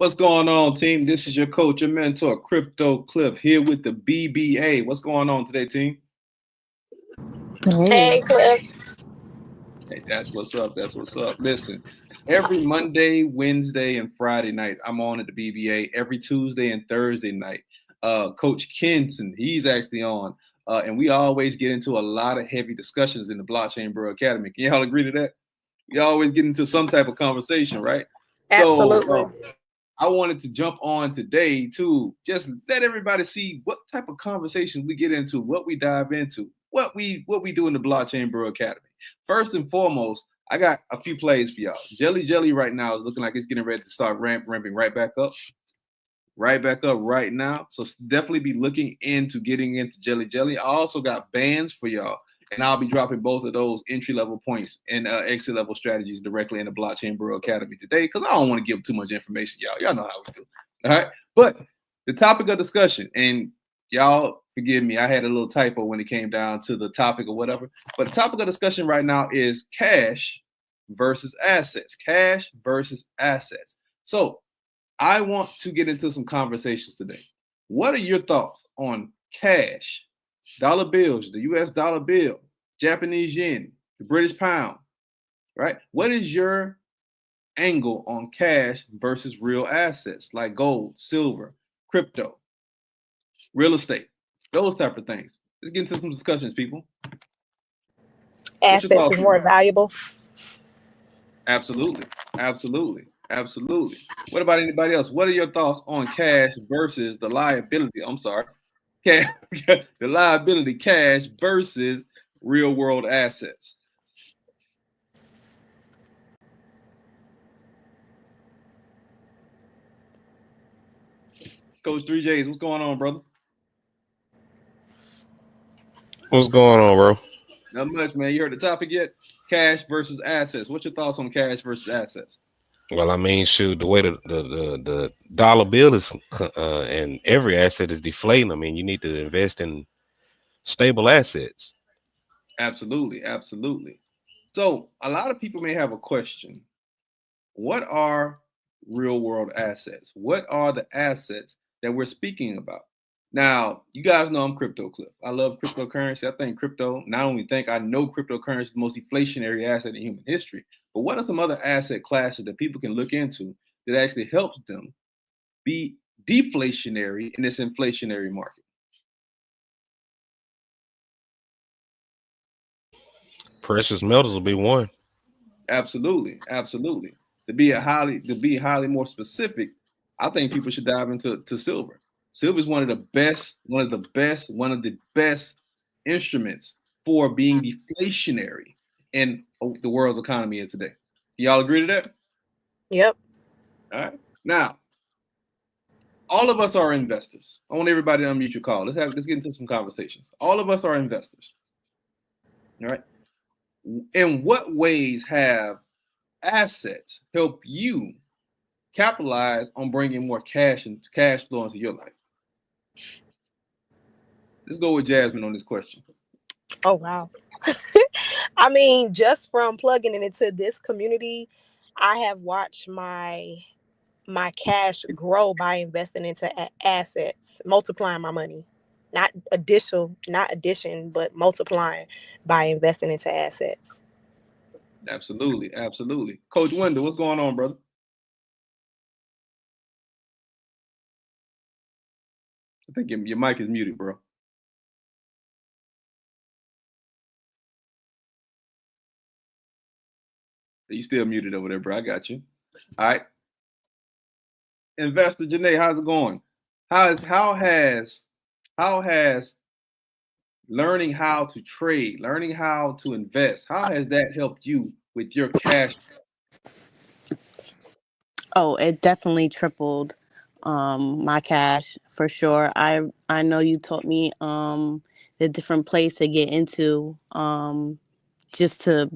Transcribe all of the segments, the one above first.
What's going on, team? This is your coach, your mentor, Crypto Cliff, here with the BBA. What's going on today, team? Hey, Hey, Cliff. Hey, that's what's up. That's what's up. Listen, every Monday, Wednesday, and Friday night, I'm on at the BBA. Every Tuesday and Thursday night, Coach Kenson, he's actually on. And we always get into a lot of heavy discussions in the Blockchain Bro Academy. Can y'all agree to that? We always get into some type of conversation, right? So Absolutely. I wanted to jump on today to just let everybody see what type of conversations we get into, what we dive into, what we do in the Blockchain Bro Academy. First and foremost, I got a few plays for y'all. Jelly Jelly right now is looking like it's getting ready to start ramping right back up right now. So definitely be looking into getting into Jelly Jelly. I also got bands for y'all, and I'll be dropping both of those entry level points and exit level strategies directly in the Blockchain Bro Academy today because I don't want to give too much information, y'all. Y'all know how we do. All right, but the topic of discussion, and y'all forgive me, I had a little typo when it came down to the topic or whatever. But the topic of discussion right now is cash versus assets. Cash versus assets. So I want to get into some conversations today. What are your thoughts on cash, dollar bills, the US dollar bill, Japanese yen, the British pound, right? What is your angle on cash versus real assets like gold, silver, crypto, real estate, those type of things? Let's get into some discussions, people. What's your Assets thoughts is on more that? valuable. Absolutely. Absolutely. Absolutely. What about anybody else? What are your thoughts on cash versus the liability? I'm sorry. Cash, the liability cash versus real world assets. Coach 3Js, what's going on, brother? what's going on, bro? Not much, man. You heard the topic yet? Cash versus assets. What's your thoughts on cash versus assets? Well, I mean, shoot, the way the dollar bill is and every asset is deflating. I mean, you need to invest in stable assets. Absolutely. Absolutely. So, a lot of people may have a question. What are real world assets? What are the assets that we're speaking about? Now, you guys know I'm Crypto Cliff. I love cryptocurrency. I think crypto, not only think I know cryptocurrency is the most deflationary asset in human history, but what are some other asset classes that people can look into that actually helps them be deflationary in this inflationary market? Precious metals will be one. Absolutely, absolutely. To be highly more specific, I think people should dive into silver. Silver is one of the best instruments for being deflationary in the world's economy of today. Y'all agree to that? Yep. All right. Now, all of us are investors. I want everybody to unmute your call. Let's get into some conversations. All of us are investors. All right. In what ways have assets help you capitalize on bringing more cash and cash flow into your life? Let's go with Jasmine on this question. Oh, wow. I mean, just from plugging it into this community, I have watched my cash grow by investing into assets, multiplying my money. Not addition, but multiplying by investing into assets. Absolutely, absolutely. Coach Wendell, what's going on, brother? I think your mic is muted, bro. You still muted over there, bro. I got you. All right. Investor Janae, how's it going? How has learning how to trade, learning how to invest, how has that helped you with your cash? Oh, it definitely tripled my cash for sure. I know you taught me the different plays to get into just to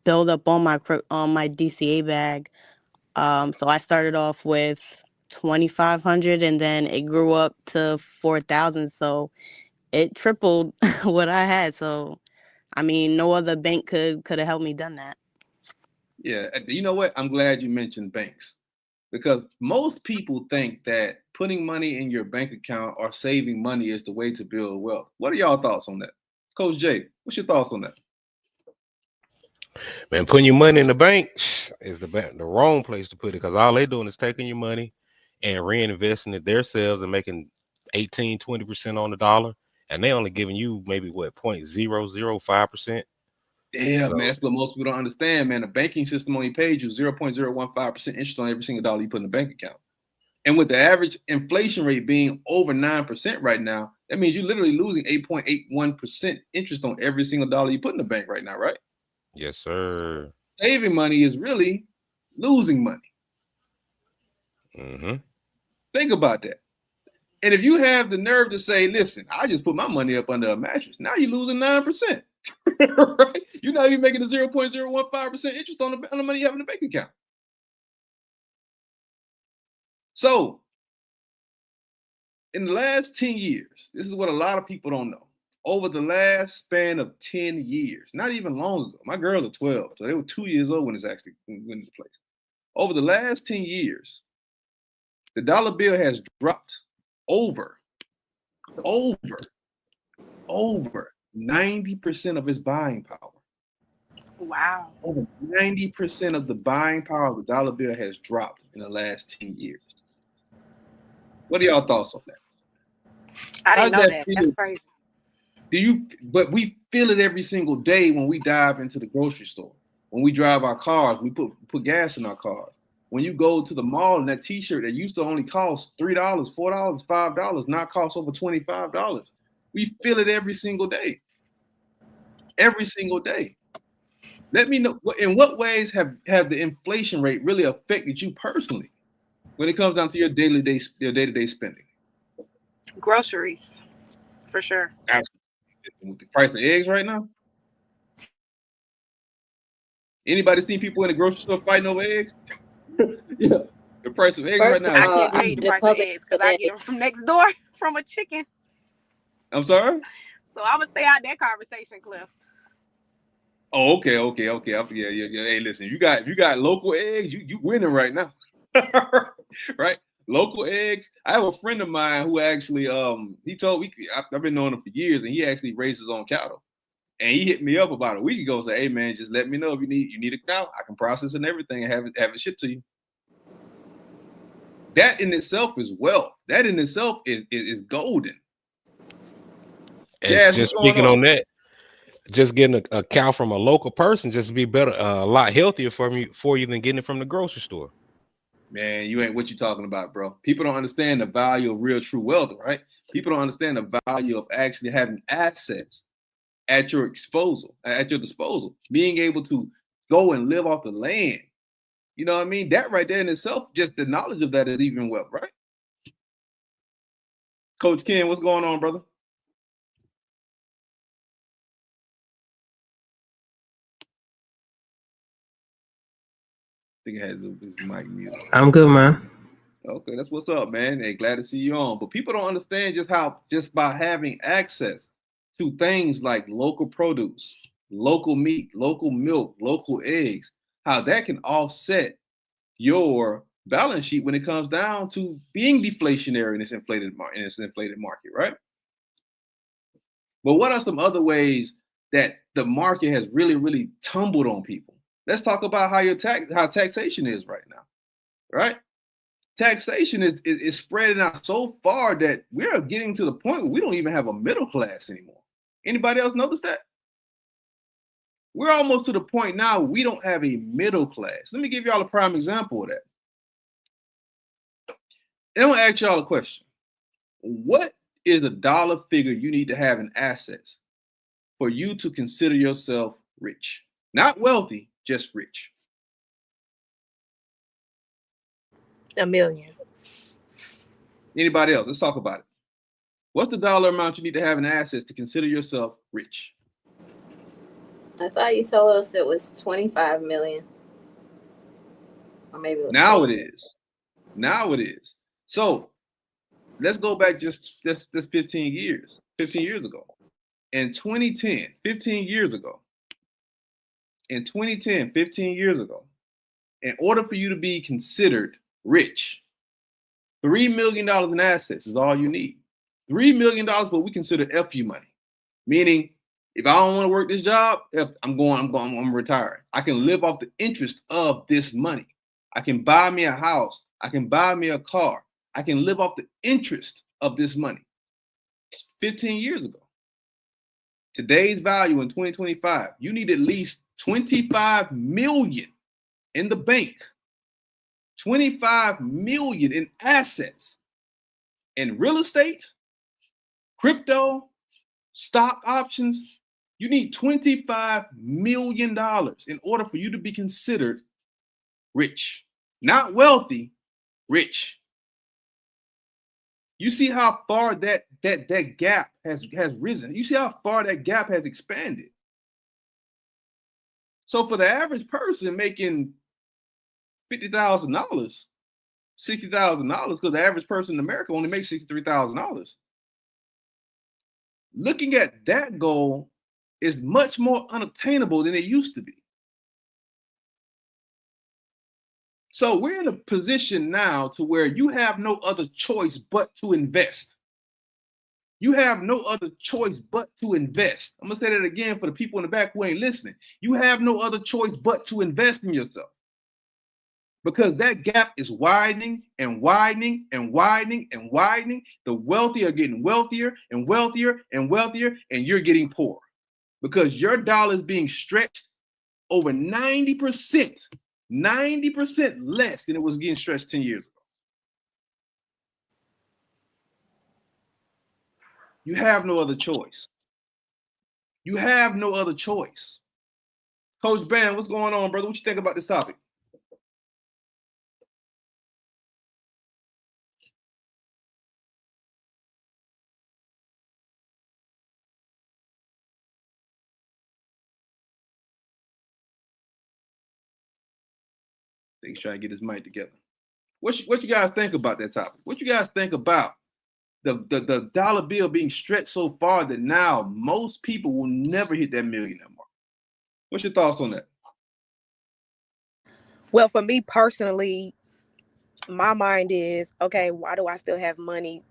build up on on my DCA bag. So I started off with 2,500 and then it grew up to 4,000. So it tripled what I had. So I mean, no other bank could have helped me done that. Yeah, you know what? I'm glad you mentioned banks because most people think that putting money in your bank account or saving money is the way to build wealth. What are y'all thoughts on that? Coach Jay, what's your thoughts on that? Man, putting your money in the bank is the wrong place to put it, because all they're doing is taking your money and reinvesting it themselves and making 18-20% on the dollar, and they only giving you maybe what 0.005%. Yeah, man, that's what most people don't understand, man. The banking system only pays you 0.015% interest on every single dollar you put in the bank account. And with the average inflation rate being over 9% right now, that means you're literally losing 8.81% interest on every single dollar you put in the bank right now, right? Yes, sir. Saving money is really losing money. Mm-hmm. Think about that. And if you have the nerve to say, listen, I just put my money up under a mattress, now you're losing 9%. Right? You're not even making a 0.015% interest on the money you have in the bank account. So, in the last 10 years, this is what a lot of people don't know. Over the last span of 10 years, not even long ago, my girls are 12, so they were 2 years old when this placed. Over the last 10 years, the dollar bill has dropped over 90% of its buying power. Wow. Over 90% of the buying power of the dollar bill has dropped in the last 10 years. What are y'all thoughts on that? I didn't know that. That's crazy. But we feel it every single day when we dive into the grocery store. When we drive our cars, we put gas in our cars. When you go to the mall and that t-shirt that used to only cost $3, $4, $5, now costs over $25. We feel it every single day. Every single day. Let me know, in what ways have the inflation rate really affected you personally when it comes down to your day-to-day spending? Groceries, for sure. Absolutely. With the price of eggs right now? Anybody seen people in the grocery store fighting over eggs? Yeah, the price of eggs right now. I can't tell you the price of eggs because I get them from next door from a chicken. I'm sorry? So I'm going to stay out that conversation, Cliff. Oh, okay. Yeah. Hey, listen, you got local eggs, you winning right now. Right? Local eggs. I have a friend of mine who actually I've been knowing him for years, and he actually raises his own cattle. And he hit me up about a week ago and said, "Hey man, just let me know if you need a cow. I can process and everything and have it shipped to you." That in itself is wealth. That in itself is golden. And Yes, just speaking on that, just getting a cow from a local person just be better, a lot healthier for you than getting it from the grocery store. Man, you ain't what you talking about, bro. People don't understand the value of real true wealth, right? People don't understand the value of actually having assets at your disposal, being able to go and live off the land. You know what I mean? That right there in itself, just the knowledge of that is even wealth, right? Coach Ken, what's going on, brother? I think it has his mic muted. I'm good, man. Okay, that's what's up, man. Hey, glad to see you on. But people don't understand just by having access to things like local produce, local meat, local milk, local eggs, how that can offset your balance sheet when it comes down to being deflationary in this inflated market, right? But what are some other ways that the market has really, really tumbled on people? Let's talk about how taxation is right now, right? Taxation is spreading out so far that we're getting to the point where we don't even have a middle class anymore. Anybody else notice that? We're almost to the point now we don't have a middle class. Let me give y'all a prime example of that. And I'm gonna ask y'all a question. What is a dollar figure you need to have in assets for you to consider yourself rich? Not wealthy, just rich. $1 million. Anybody else? Let's talk about it. What's the dollar amount you need to have in assets to consider yourself rich? I thought you told us it was 25 million. Or maybe it was now it is. Now it is. So let's go back just 15 years. 15 years ago. In 2010, 15 years ago. In 2010, 15 years ago, in order for you to be considered rich. $3 million in assets is all you need. $3 million what we consider FU money, meaning if I don't want to work this job, I'm retiring. I can live off the interest of this money. I can buy me a house. I can buy me a car. I can live off the interest of this money. 15 years ago. Today's value in 2025, you need at least 25 million in the bank, 25 million in assets, in real estate, crypto, stock options. You need $25 million in order for you to be considered rich. Not wealthy, rich. You see how far that gap has risen. You see how far that gap has expanded. So for the average person making $50,000, $60,000, because the average person in America only makes $63,000. Looking at that goal is much more unattainable than it used to be. So we're in a position now to where you have no other choice but to invest. You have no other choice but to invest. I'm gonna say that again for the people in the back who ain't listening. You have no other choice but to invest in yourself, because that gap is widening and widening and widening and widening. The wealthy are getting wealthier and wealthier and wealthier, and you're getting poor because your dollar is being stretched over 90% less than it was getting stretched 10 years ago. You have no other choice. You have no other choice. Coach Bam, what's going on, brother? What you think about this topic? He's trying to get his mic together. What you guys think about that topic? What you guys think about the dollar bill being stretched so far that now most people will never hit that millionaire mark? What's your thoughts on that? Well, for me personally, my mind is, okay, why do I still have money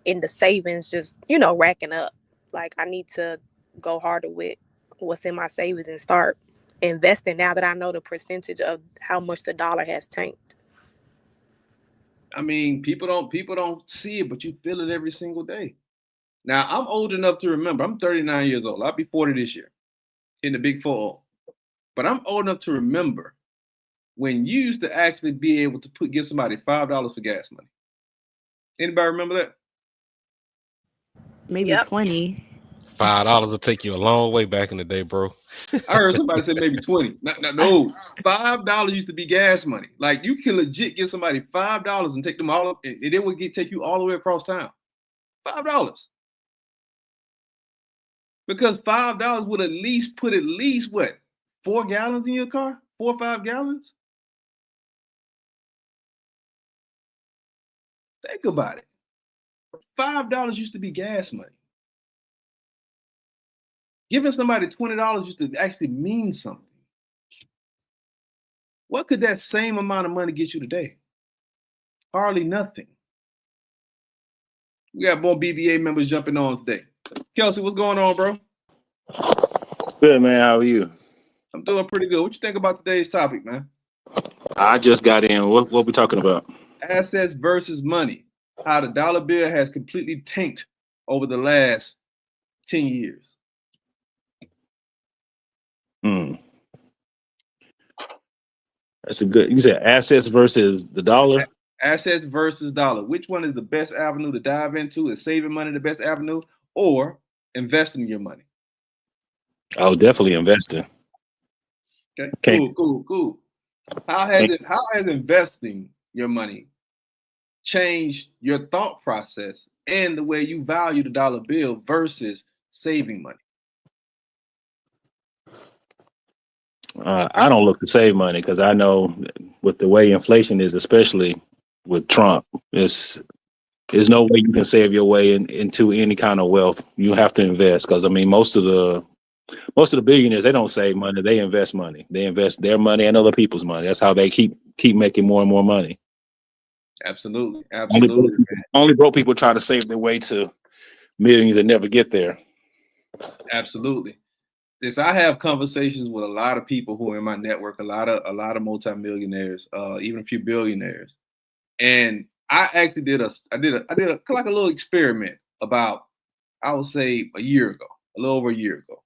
in the savings just, racking up? Like, I need to go harder with what's in my savings and start investing now that I know the percentage of how much the dollar has tanked. I mean, people don't see it, but you feel it every single day. Now, I'm old enough to remember. I'm 39 years old. I'll be 40 this year in the big 4-0. But I'm old enough to remember when you used to actually be able to give somebody $5 for gas money. Anybody remember that? Maybe 20. $5 will take you a long way back in the day, bro. I heard somebody say maybe 20. No, $5 used to be gas money. Like, you can legit give somebody $5 and take them all up, and it would take you all the way across town. $5. Because $5 would at least put what? 4 gallons in your car? 4 or 5 gallons? Think about it. $5 used to be gas money. Giving somebody $20 used to actually mean something. What could that same amount of money get you today? Hardly nothing. We got more BBA members jumping on today. Kelsey, what's going on, bro? Good, man. How are you? I'm doing pretty good. What you think about today's topic, man? I just got in. What we talking about? Assets versus money. How the dollar bill has completely tanked over the last 10 years. That's a good. You said assets versus the dollar. Assets versus dollar. Which one is the best avenue to dive into? Is saving money the best avenue, or investing your money? Oh, definitely investing. Okay. Cool. How has investing your money changed your thought process and the way you value the dollar bill versus saving money? I don't look to save money because I know with the way inflation is, especially with Trump, there's no way you can save your way into any kind of wealth. You have to invest because, I mean, most of the billionaires, they don't save money. They invest money. They invest their money and other people's money. That's how they keep making more and more money. Absolutely. Only broke, Absolutely. only broke people try to save their way to millions and never get there. Absolutely. This I have conversations with a lot of people who are in my network, a lot of multimillionaires, even a few billionaires. And I actually did a like a little experiment about, I would say, a year ago, a little over a year ago.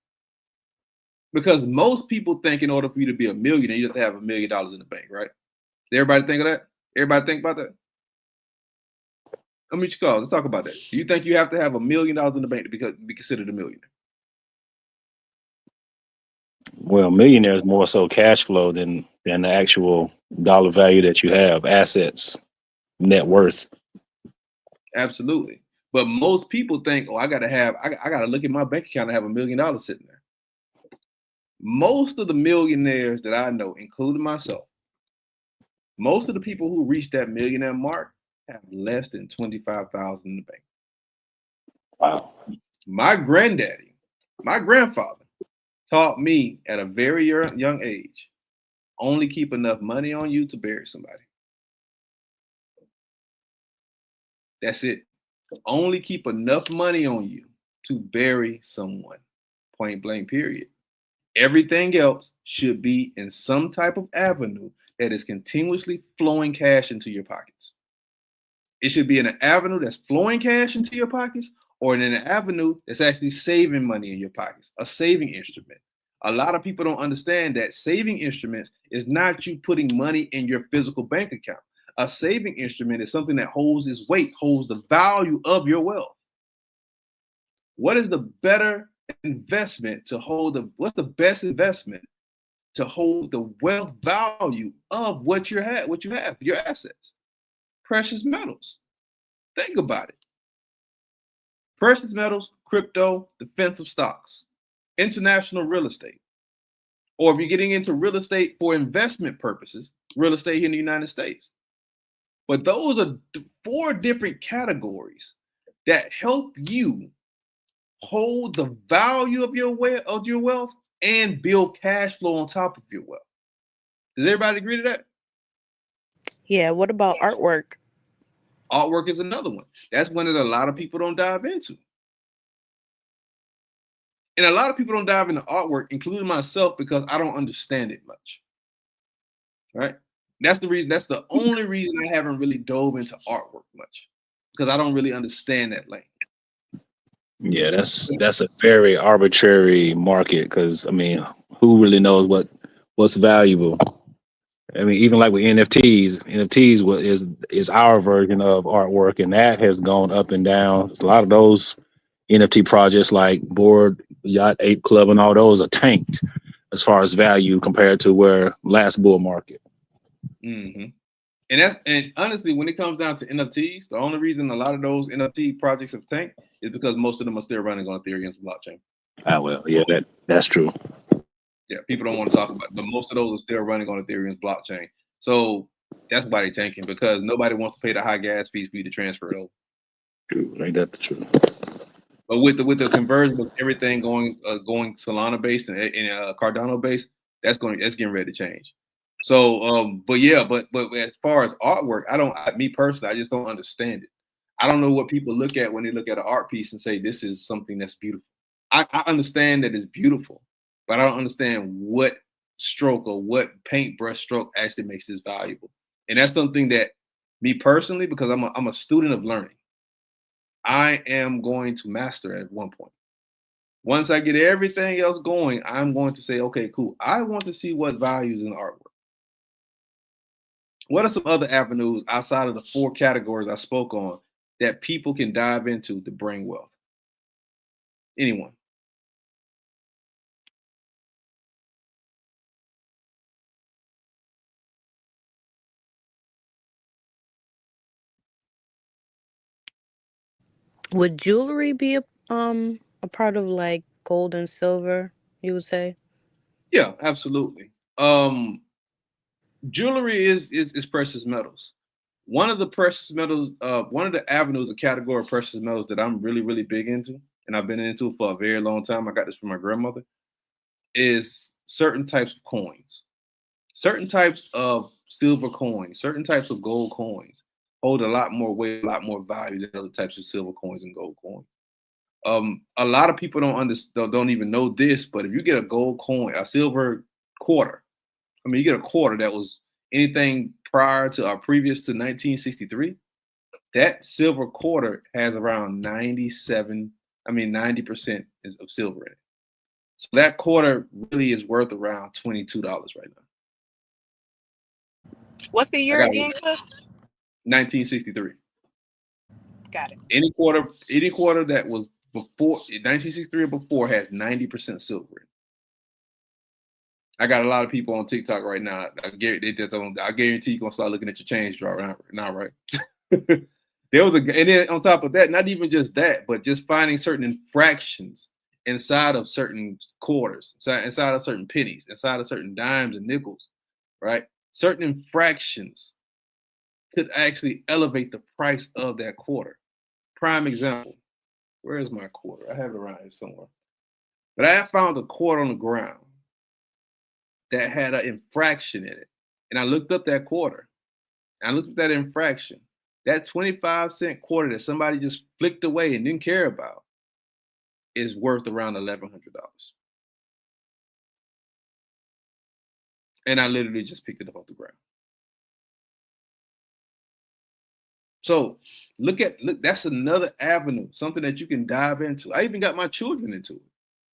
Because most people think in order for you to be a millionaire, you have to have $1 million in the bank, right? Did everybody think of that? Everybody think about that? Let me meet your calls. Let's talk about that. Do you think you have to have $1 million in the bank to be considered a millionaire? Well, millionaire is more so cash flow than the actual dollar value that you have, assets, net worth. Absolutely. But most people think, oh, I gotta look at my bank account and have $1 million sitting there. Most of the millionaires that I know, including myself, most of the people who reach that millionaire mark have less than 25,000 in the bank. Wow. My granddaddy, my grandfather, taught me at a very young age, only keep enough money on you to bury somebody. That's it. Only keep enough money on you to bury someone. Point blank, period. Everything else should be in some type of avenue that is continuously flowing cash into your pockets. It should be in an avenue that's flowing cash into your pockets, or in an avenue that's actually saving money in your pockets, a saving instrument. A lot of people don't understand that saving instruments is not you putting money in your physical bank account. A saving instrument is something that holds its weight, holds the value of your wealth. What is the better investment to hold what's the best investment to hold the wealth value of what you have, your assets? Precious metals. Think about it. Precious metals, crypto, defensive stocks, international real estate. Or if you're getting into real estate for investment purposes, real estate here in the United States. But those are 4 different categories that help you hold the value of your wealth and build cash flow on top of your wealth. Does everybody agree to that? Yeah. What about artwork? Artwork is another one. That's one that a lot of people don't dive into. And a lot of people don't dive into artwork, including myself, because I don't understand it much. Right? That's the reason. That's the only reason I haven't really dove into artwork much, because I don't really understand that lane. Yeah, that's a very arbitrary market because I mean, who really knows what's valuable? I mean, even like with NFTs is our version of artwork, and that has gone up and down. A lot of those NFT projects like Bored Ape Club and all those are tanked as far as value compared to where last bull market. Mm-hmm. And honestly, when it comes down to NFTs, the only reason a lot of those NFT projects have tanked is because most of them are still running on Ethereum's blockchain. Ah, well, yeah, that's true. Yeah, people don't want to talk about it, but most of those are still running on Ethereum's blockchain. So that's why they're tanking, because nobody wants to pay the high gas fees for you to transfer it over. True, ain't that the truth? But with the conversion of everything going Solana based and Cardano based, that's getting ready to change. So, but as far as artwork, me personally, I just don't understand it. I don't know what people look at when they look at an art piece and say this is something that's beautiful. I understand that it's beautiful, but I don't understand what stroke or what paintbrush stroke actually makes this valuable. And that's something that me personally, because I'm a student of learning, I am going to master at one point. Once I get everything else going, I'm going to say, okay, cool. I want to see what values in the artwork. What are some other avenues outside of the 4 categories I spoke on that people can dive into to bring wealth? Anyone? Would jewelry be a part of like gold and silver, you would say? Yeah, absolutely. Jewelry is precious metals. One of the precious metals, one of the avenues, a category of precious metals that I'm really, really big into, and I've been into for a very long time. I got this from my grandmother, is certain types of coins, certain types of silver coins, certain types of gold coins hold a lot more weight, a lot more value than other types of silver coins and gold coins. A lot of people don't even know this, but if you get a gold coin, a silver quarter, I mean, you get a quarter that was anything prior to or previous to 1963, that silver quarter has around 90% of silver in it. So that quarter really is worth around $22 right now. What's the year again, Cliff? 1963. Got it. Any quarter that was before 1963 or before has 90% silver in it. I got a lot of people on TikTok right now. I guarantee you're gonna start looking at your change drawer now, right? And then on top of that, not even just that, but just finding certain infractions inside of certain quarters, inside of certain pennies, inside of certain dimes and nickels, right? Certain infractions could actually elevate the price of that quarter. Prime example. Where is my quarter? I have it around here somewhere. But I found a quarter on the ground that had an infraction in it. And I looked up that quarter. And I looked at that infraction. That 25-cent quarter that somebody just flicked away and didn't care about is worth around $1,100. And I literally just picked it up off the ground. So look, that's another avenue, something that you can dive into. I even got my children into it.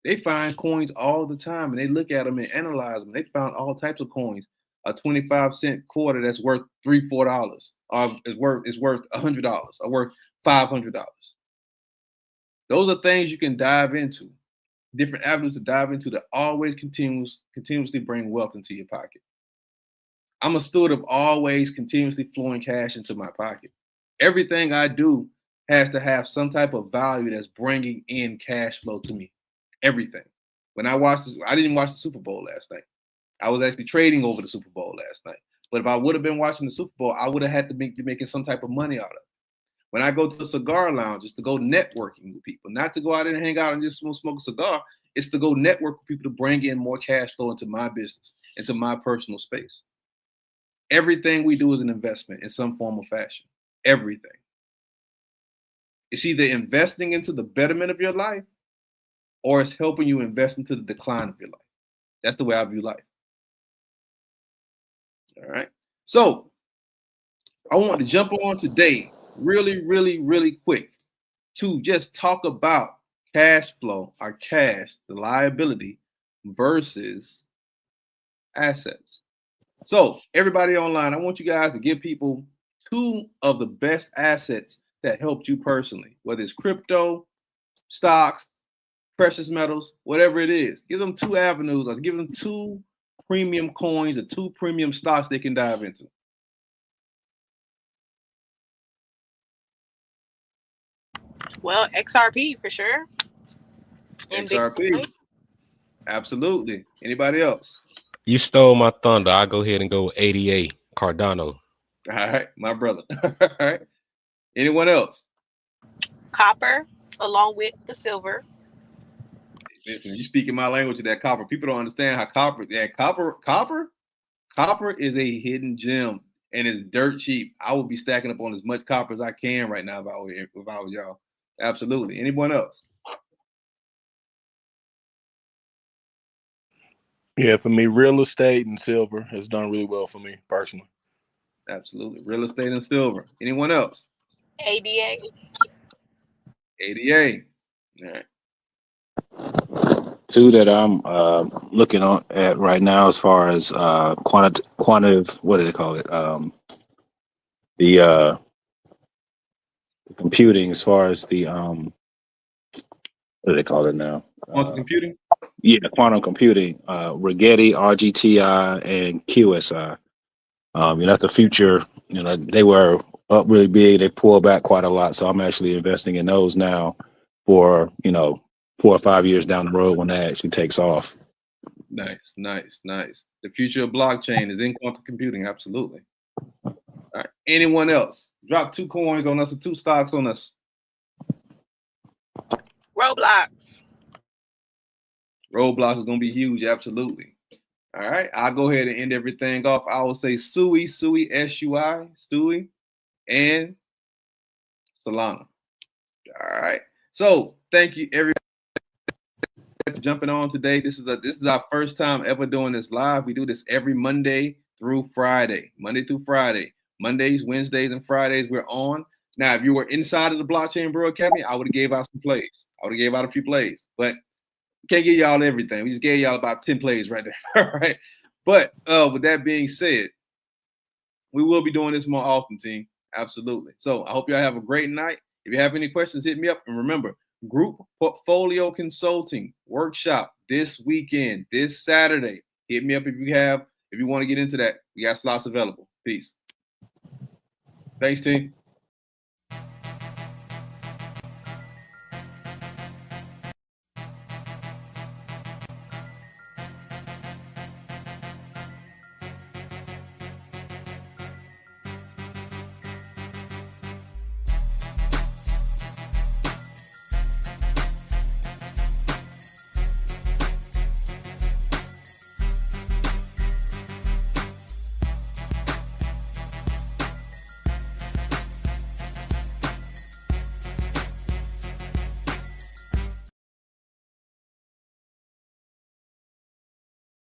They find coins all the time and they look at them and analyze them. They found all types of coins. A 25-cent quarter that's worth $3-4, or is worth $100, or worth $500. Those are things you can dive into, different avenues to dive into that always continuously bring wealth into your pocket. I'm a steward of always continuously flowing cash into my pocket. Everything I do has to have some type of value that's bringing in cash flow to me. Everything. When I didn't watch the Super Bowl last night. I was actually trading over the Super Bowl last night. But if I would have been watching the Super Bowl, I would have had to be making some type of money out of it. When I go to the cigar lounge, it's to go networking with people, not to go out and hang out and just smoke a cigar. It's to go network with people to bring in more cash flow into my business, into my personal space. Everything we do is an investment in some form or fashion. Everything. It's either investing into the betterment of your life or it's helping you invest into the decline of your life. That's the way I view life. All right. So I want to jump on today really, really, really quick to just talk about cash flow, our cash, the liability versus assets. So everybody online, I want you guys to give people 2 of the best assets that helped you personally, whether it's crypto, stocks, precious metals, whatever it is. Give them 2 avenues or give them 2 premium coins or 2 premium stocks they can dive into. Well, XRP for sure. And XRP. Bitcoin. Absolutely. Anybody else? You stole my thunder. I'll go ahead and go ADA, Cardano. All right, my brother. All right. Anyone else? Copper, along with the silver. Listen, you speaking my language of that copper. People don't understand how copper is a hidden gem and it's dirt cheap. I would be stacking up on as much copper as I can right now if I was y'all. Absolutely. Anyone else? Yeah, for me, real estate and silver has done really well for me personally. Absolutely. Real estate and silver. Anyone else? ADA. ADA. All right. 2 that I'm looking at right now, as far as quantitative, what do they call it? The computing, as far as the what do they call it now? Quantum computing. Yeah, quantum computing. Rigetti, RGTI, and QSI. That's a future. They were up really big. They pulled back quite a lot, so I'm actually investing in those now for 4 or 5 years down the road when that actually takes off. Nice. The future of blockchain is in quantum computing. Absolutely. All right. Anyone else? Drop 2 coins on us or 2 stocks on us. Roblox. Roblox is going to be huge. Absolutely. All right. I'll go ahead and end everything off. I will say SUI, SUI, Stewie. and Solana. All right. So thank you everybody for jumping on today. This is our first time ever doing this live. We do this every Monday through Friday. Mondays, Wednesdays, and Fridays we're on. Now, if you were inside of the Blockchain Bro Academy, I would have gave out some plays. I would have gave out a few plays, but can't give y'all everything. We just gave y'all about 10 plays right there. All right. But with that being said, we will be doing this more often, team. Absolutely. So I hope y'all have a great night. If you have any questions, hit me up. And remember, Group Portfolio Consulting Workshop this weekend, this Saturday. Hit me up if you want to get into that. We got slots available. Peace. Thanks, team.